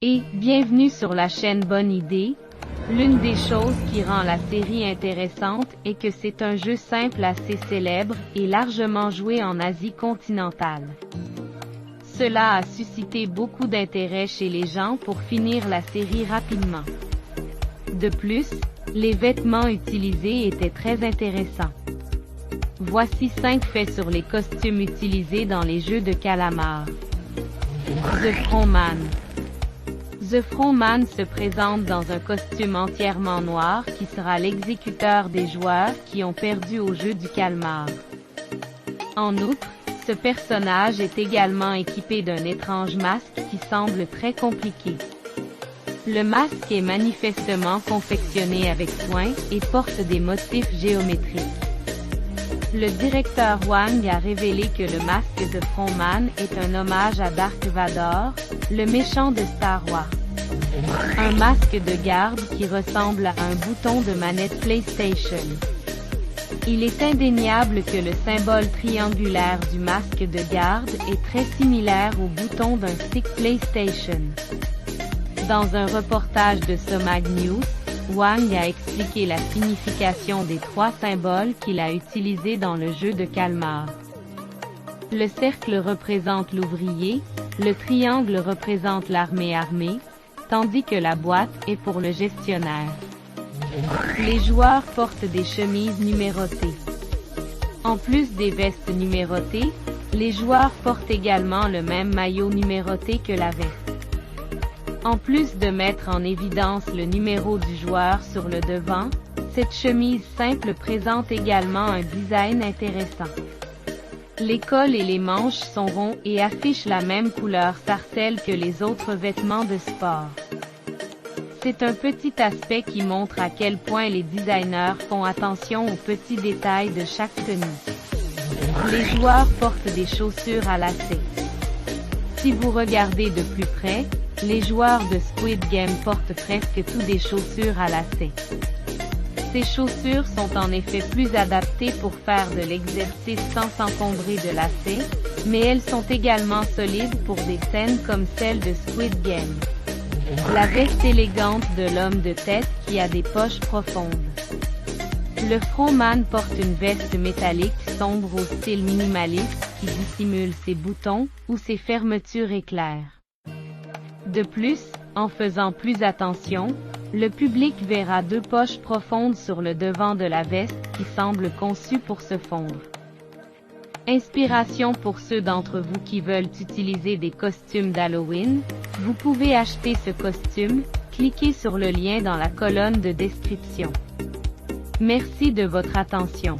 Et bienvenue sur la chaîne Bonne Idée. L'une des choses qui rend la série intéressante est que c'est un jeu simple assez célèbre et largement joué en Asie continentale. Cela a suscité beaucoup d'intérêt chez les gens pour finir la série rapidement. De plus, les vêtements utilisés étaient très intéressants. Voici 5 faits sur les costumes utilisés dans les jeux de calamar. The Frontman. The Frontman se présente dans un costume entièrement noir qui sera l'exécuteur des joueurs qui ont perdu au jeu du calmar. En outre, ce personnage est également équipé d'un étrange masque qui semble très compliqué. Le masque est manifestement confectionné avec soin et porte des motifs géométriques. Le directeur Wang a révélé que le masque de Frontman est un hommage à Dark Vador, le méchant de Star Wars. Un masque de garde qui ressemble à un bouton de manette PlayStation. Il est indéniable que le symbole triangulaire du masque de garde est très similaire au bouton d'un stick PlayStation. Dans un reportage de Somag News, Wang a expliqué la signification des 3 symboles qu'il a utilisés dans le jeu de calmar. Le cercle représente l'ouvrier, le triangle représente l'armée armée, tandis que la boîte est pour le gestionnaire. Les joueurs portent des chemises numérotées. En plus des vestes numérotées, les joueurs portent également le même maillot numéroté que la veste. En plus de mettre en évidence le numéro du joueur sur le devant, cette chemise simple présente également un design intéressant. Les cols et les manches sont ronds et affichent la même couleur sarcelle que les autres vêtements de sport. C'est un petit aspect qui montre à quel point les designers font attention aux petits détails de chaque tenue. Les joueurs portent des chaussures à lacets. Si vous regardez de plus près, les joueurs de Squid Game portent presque tous des chaussures à lacets. Ces chaussures sont en effet plus adaptées pour faire de l'exercice sans s'encombrer de lacets, mais elles sont également solides pour des scènes comme celle de Squid Game. La veste élégante de l'homme de tête qui a des poches profondes. Le Frontman porte une veste métallique sombre au style minimaliste qui dissimule ses boutons ou ses fermetures éclairs. De plus, en faisant plus attention, le public verra 2 poches profondes sur le devant de la veste qui semblent conçues pour se fondre. Inspiration pour ceux d'entre vous qui veulent utiliser des costumes d'Halloween, vous pouvez acheter ce costume, cliquez sur le lien dans la colonne de description. Merci de votre attention.